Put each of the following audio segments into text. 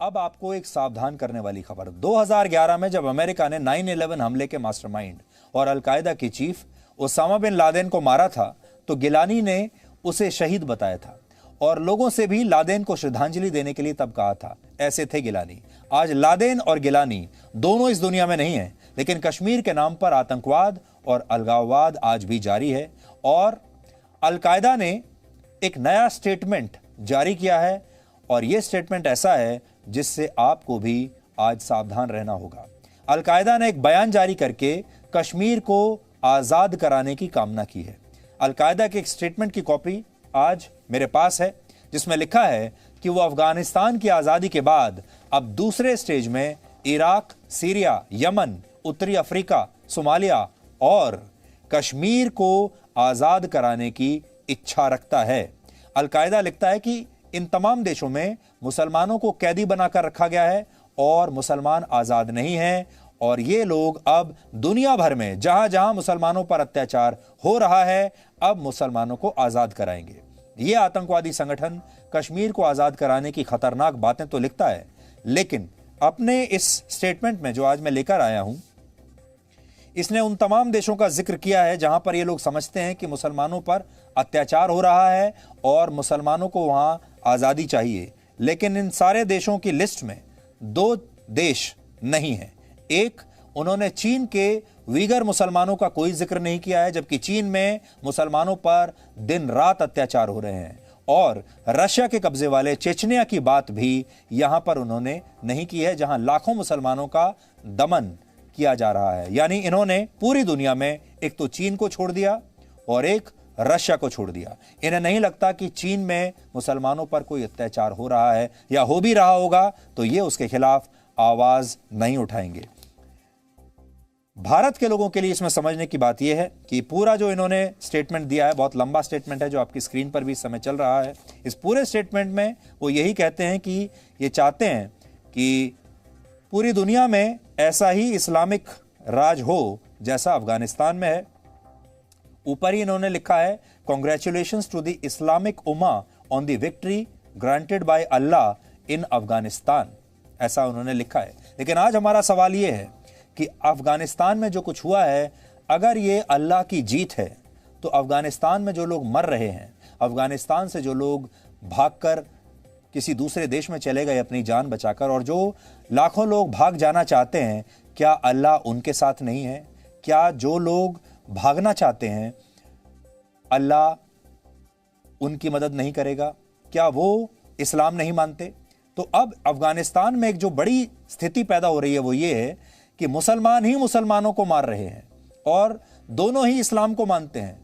अब आपको एक सावधान करने वाली खबर। 2011 में जब अमेरिका ने 9/11 हमले के मास्टरमाइंड और अलकायदा के चीफ ओसामा बिन लादेन को मारा था, तो गिलानी ने उसे शहीद बताया था और लोगों से भी लादेन को श्रद्धांजलि देने के लिए तब कहा था। ऐसे थे गिलानी। आज लादेन और गिलानी दोनों इस दुनिया में नहीं है, लेकिन कश्मीर के नाम पर आतंकवाद और अलगाववाद आज भी जारी है और अलकायदा ने एक नया स्टेटमेंट जारी किया है और यह स्टेटमेंट ऐसा है जिससे आपको भी आज सावधान रहना होगा। अलकायदा ने एक बयान जारी करके कश्मीर को आजाद कराने की कामना की है। अलकायदा के एक स्टेटमेंट की कॉपी आज मेरे पास है, जिसमें लिखा है कि वो अफगानिस्तान की आजादी के बाद अब दूसरे स्टेज में इराक, सीरिया, यमन, उत्तरी अफ्रीका, सोमालिया और कश्मीर को आजाद कराने की इच्छा रखता है। अलकायदा लिखता है कि इन तमाम देशों में मुसलमानों को कैदी बनाकर रखा गया है और मुसलमान आजाद नहीं हैं और ये लोग अब दुनिया भर में जहां जहां मुसलमानों पर अत्याचार हो रहा है, अब मुसलमानों को आजाद कराएंगे। ये आतंकवादी संगठन कश्मीर को आजाद कराने की खतरनाक बातें तो लिखता है, लेकिन अपने इस स्टेटमेंट में जो आज मैं लेकर आया हूं, इसने उन तमाम देशों का जिक्र किया है जहां पर ये लोग समझते हैं कि मुसलमानों पर अत्याचार हो रहा है और मुसलमानों को वहां आजादी चाहिए। लेकिन इन सारे देशों की लिस्ट में 2 देश नहीं है। एक, उन्होंने चीन के वीगर मुसलमानों का कोई जिक्र नहीं किया है, जबकि चीन में मुसलमानों पर दिन रात अत्याचार हो रहे हैं। और रशिया के कब्जे वाले चेचनिया की बात भी यहां पर उन्होंने नहीं की है, जहां लाखों मुसलमानों का दमन किया जा रहा है। यानी इन्होंने पूरी दुनिया में एक तो चीन को छोड़ दिया और एक रशिया को छोड़ दिया। इन्हें नहीं लगता कि चीन में मुसलमानों पर कोई अत्याचार हो रहा है, या हो भी रहा होगा तो ये उसके खिलाफ आवाज नहीं उठाएंगे। भारत के लोगों के लिए इसमें समझने की बात यह है कि पूरा जो इन्होंने स्टेटमेंट दिया है, बहुत लंबा स्टेटमेंट है जो आपकी स्क्रीन पर भी इस समय चल रहा है। इस पूरे स्टेटमेंट में वो यही कहते हैं कि ये चाहते हैं कि पूरी दुनिया में ऐसा ही इस्लामिक राज हो जैसा अफगानिस्तान में है। ऊपर ही इन्होंने लिखा है, कांग्रेचुलेशंस टू द इस्लामिक उम्मा on the victory granted by Allah in Afghanistan, ऐसा उन्होंने लिखा है। लेकिन आज हमारा सवाल यह है कि अफगानिस्तान में जो कुछ हुआ है, अगर ये अल्लाह की जीत है तो अफगानिस्तान में जो लोग मर रहे हैं, अफगानिस्तान से जो लोग भागकर किसी दूसरे देश में चले गए अपनी जान बचाकर, और जो लाखों लोग भाग जाना चाहते हैं, क्या अल्लाह उनके साथ नहीं है? क्या जो लोग भागना चाहते हैं अल्लाह उनकी मदद नहीं करेगा? क्या वो इस्लाम नहीं मानते? तो अब अफगानिस्तान में एक जो बड़ी स्थिति पैदा हो रही है वो ये है कि मुसलमान ही मुसलमानों को मार रहे हैं और दोनों ही इस्लाम को मानते हैं।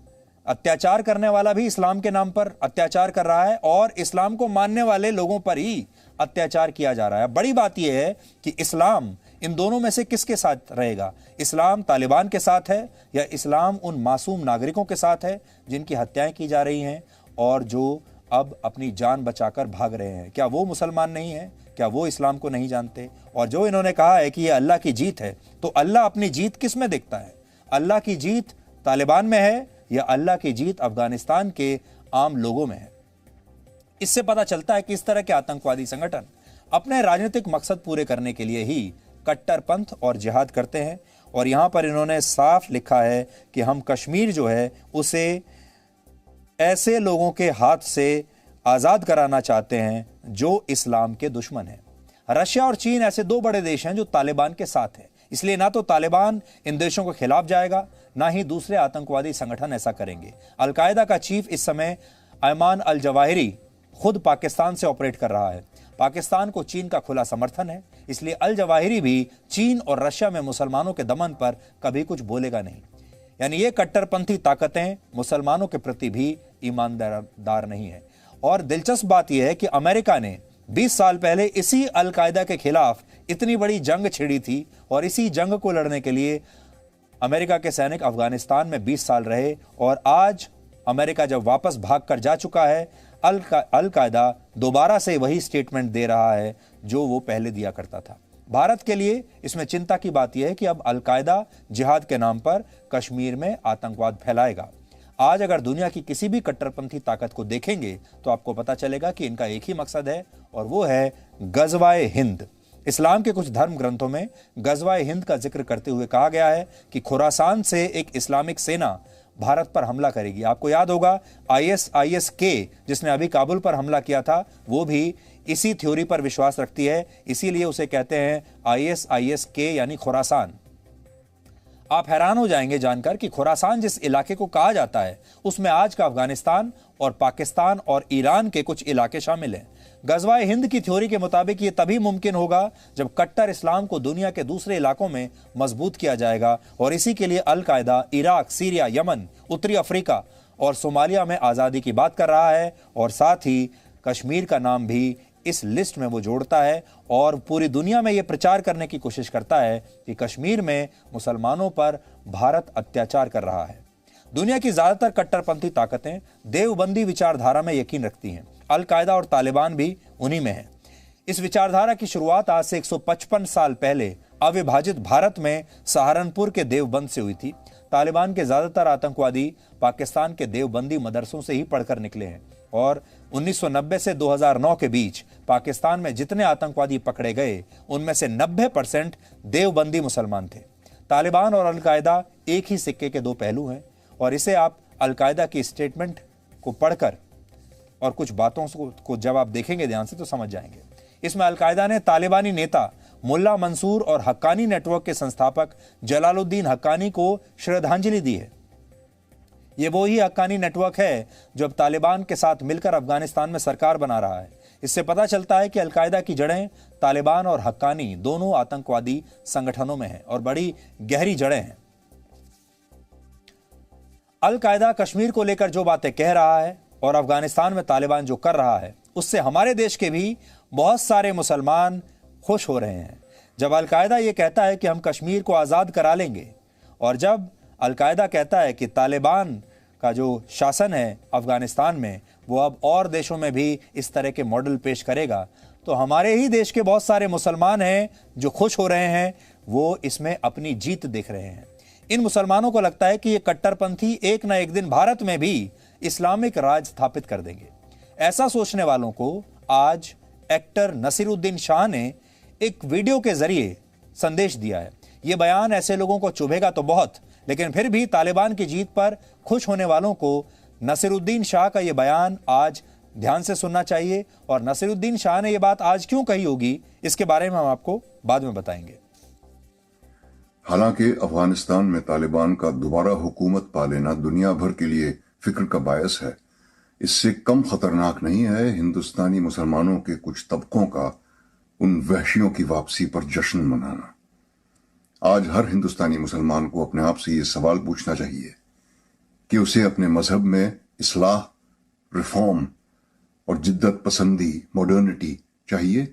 अत्याचार करने वाला भी इस्लाम के नाम पर अत्याचार कर रहा है और इस्लाम को मानने वाले लोगों पर ही अत्याचार किया जा रहा है। बड़ी बात यह है कि इस्लाम इन दोनों में से किसके साथ रहेगा? इस्लाम तालिबान के साथ है या इस्लाम उन मासूम नागरिकों के साथ है जिनकी हत्याएं की जा रही हैं और जो अब अपनी जान बचाकर भाग रहे हैं? क्या वो मुसलमान नहीं है? क्या वो इस्लाम को नहीं जानते? और जो इन्होंने कहा है कि ये अल्लाह की जीत है, तो अल्लाह अपनी जीत किस में देखता है? अल्लाह की जीत तालिबान में है या अल्लाह की जीत अफगानिस्तान के आम लोगों में है? इससे पता चलता है कि इस तरह के आतंकवादी संगठन अपने राजनीतिक मकसद पूरे करने के लिए ही कट्टरपंथ और जिहाद करते हैं। और यहां पर इन्होंने साफ लिखा है कि हम कश्मीर जो है उसे ऐसे लोगों के हाथ से आजाद कराना चाहते हैं जो इस्लाम के दुश्मन हैं। रशिया और चीन ऐसे 2 बड़े देश हैं जो तालिबान के साथ हैं, इसलिए ना तो तालिबान इन देशों के खिलाफ जाएगा, ना ही दूसरे आतंकवादी संगठन ऐसा करेंगे। अलकायदा का चीफ इस समय अयमान अल जवाहिरी खुद पाकिस्तान से ऑपरेट कर रहा है। पाकिस्तान को चीन का खुला समर्थन है, इसलिए अल जवाहिरी भी चीन और रशिया में मुसलमानों के दमन पर कभी कुछ बोलेगा नहीं। यानी ये कट्टरपंथी ताकतें मुसलमानों के प्रति भी ईमानदार नहीं है। और दिलचस्प बात यह है कि अमेरिका ने 20 साल पहले इसी अलकायदा के खिलाफ इतनी बड़ी जंग छिड़ी थी और इसी जंग को लड़ने के लिए अमेरिका के सैनिक अफगानिस्तान में 20 साल रहे और आज अमेरिका जब वापस भागकर जा चुका है, अलकायदा दोबारा से वही स्टेटमेंट दे रहा है जो वो पहले दिया करता था। भारत के लिए इसमें चिंता की बात यह है कि अब अलकायदा जिहाद के नाम पर कश्मीर में आतंकवाद फैलाएगा। आज अगर दुनिया की किसी भी कट्टरपंथी ताकत को देखेंगे तो आपको पता चलेगा कि इनका एक ही मकसद है और वो है गजवाए हिंद। इस्लाम के कुछ धर्म ग्रंथों में गजवाए हिंद का जिक्र करते हुए कहा गया है कि खुरासान से एक इस्लामिक सेना भारत पर हमला करेगी। आपको याद होगा ISIS-K जिसने अभी काबुल पर हमला किया था, वो भी इसी थ्योरी पर विश्वास रखती है, इसीलिए उसे कहते हैं ISIS-K यानी खुरासान। आप हैरान हो जाएंगे जानकर कि खुरासान जिस इलाके को कहा जाता है उसमें आज का अफगानिस्तान और पाकिस्तान और ईरान के कुछ इलाके शामिल हैं। गजवाए हिंद की थ्योरी के मुताबिक ये तभी मुमकिन होगा जब कट्टर इस्लाम को दुनिया के दूसरे इलाकों में मजबूत किया जाएगा और इसी के लिए अल कायदा इराक, सीरिया, यमन, उत्तरी अफ्रीका और सोमालिया में आज़ादी की बात कर रहा है और साथ ही कश्मीर का नाम भी इस लिस्ट में वो जोड़ता है और पूरी दुनिया में ये प्रचार करने की कोशिश करता है कि कश्मीर में मुसलमानों पर भारत अत्याचार कर रहा है। दुनिया की ज्यादातर कट्टरपंथी ताकतें देवबंदी विचारधारा में यकीन रखती हैं। अल कायदा और तालिबान भी उन्हीं में है। इस विचारधारा की शुरुआत आज से 155 साल पहले अविभाजित भारत में सहारनपुर के देवबंद से हुई थी। तालिबान के ज्यादातर आतंकवादी पाकिस्तान के देवबंदी मदरसों से ही पढ़कर निकले हैं और 1990 से 2009 के बीच पाकिस्तान में जितने आतंकवादी पकड़े गए उनमें से 90% देवबंदी मुसलमान थे। तालिबान और अल कायदा एक ही सिक्के के दो पहलू हैं और इसे आप अल कायदा की स्टेटमेंट को पढ़कर और कुछ बातों को जब आप देखेंगे ध्यान से तो समझ जाएंगे। इसमें अल कायदा ने तालिबानी नेता मुल्ला मंसूर और हक्कानी नेटवर्क के संस्थापक जलालुद्दीन हक्कानी को श्रद्धांजलि दी है। ये वो ही हक्कानी नेटवर्क है जो अब तालिबान के साथ मिलकर अफगानिस्तान में सरकार बना रहा है। इससे पता चलता है कि अल कायदा की जड़ें तालिबान और हक्कानी दोनों आतंकवादी संगठनों में हैं और बड़ी गहरी जड़ें हैं। अल कायदा कश्मीर को लेकर जो बातें कह रहा है और अफगानिस्तान में तालिबान जो कर रहा है उससे हमारे देश के भी बहुत सारे मुसलमान खुश हो रहे हैं। जब अल कायदा ये कहता है कि हम कश्मीर को आज़ाद करा लेंगे और जब अल कायदा कहता है कि तालिबान का जो शासन है अफगानिस्तान में वो अब और देशों में भी इस तरह के मॉडल पेश करेगा, तो हमारे ही देश के बहुत सारे मुसलमान हैं जो खुश हो रहे हैं, वो इसमें अपनी जीत देख रहे हैं। इन मुसलमानों को लगता है कि ये कट्टरपंथी एक ना एक दिन भारत में भी इस्लामिक राज स्थापित कर देंगे। ऐसा सोचने वालों को आज एक्टर नसीरुद्दीन शाह ने एक वीडियो के जरिए संदेश दिया है। ये बयान ऐसे लोगों को चुभेगा तो बहुत, लेकिन फिर भी तालिबान की जीत पर खुश होने वालों को नसीरुद्दीन शाह का यह बयान आज ध्यान से सुनना चाहिए और नसीरुद्दीन शाह ने यह बात आज क्यों कही होगी इसके बारे में हम आपको बाद में बताएंगे। हालांकि अफगानिस्तान में तालिबान का दोबारा हुकूमत पा लेना दुनिया भर के लिए फिक्र का बायस है, इससे कम खतरनाक नहीं है हिंदुस्तानी मुसलमानों के कुछ तबकों का उन वहशियों की वापसी पर जश्न मनाना। आज हर हिंदुस्तानी मुसलमान को अपने आप से ये सवाल पूछना चाहिए कि उसे अपने मजहब में इस्लाह, रिफॉर्म और जिद्दत पसंदी, मॉडर्निटी चाहिए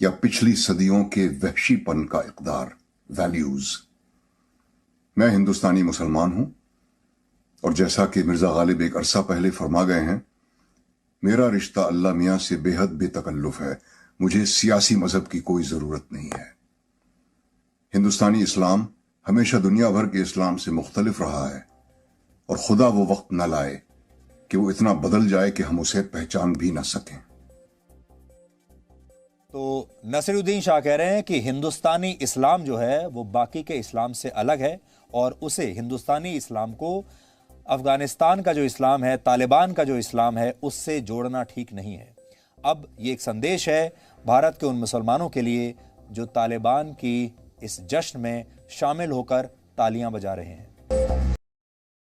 या पिछली सदियों के वहशीपन का इक़दार, वैल्यूज। मैं हिंदुस्तानी मुसलमान हूं और जैसा कि मिर्जा गालिब एक अरसा पहले फरमा गए हैं, मेरा रिश्ता अल्लाह मियां से बेहद बेतकल्लुफ है। मुझे सियासी मजहब की कोई जरूरत नहीं है। हिंदुस्तानी इस्लाम हमेशा दुनिया भर के इस्लाम से मुख्तलिफ रहा है और खुदा वो वक्त न लाए कि वो इतना बदल जाए कि हम उसे पहचान भी ना सकें। तो नसीरुद्दीन शाह कह रहे हैं कि हिंदुस्तानी इस्लाम जो है वो बाकी के इस्लाम से अलग है और उसे हिंदुस्तानी इस्लाम को अफगानिस्तान का जो इस्लाम है, तालिबान का जो इस्लाम है, उससे जोड़ना ठीक नहीं है। अब ये एक संदेश है भारत के उन मुसलमानों के लिए जो तालिबान की इस जश्न में शामिल होकर तालियां बजा रहे हैं।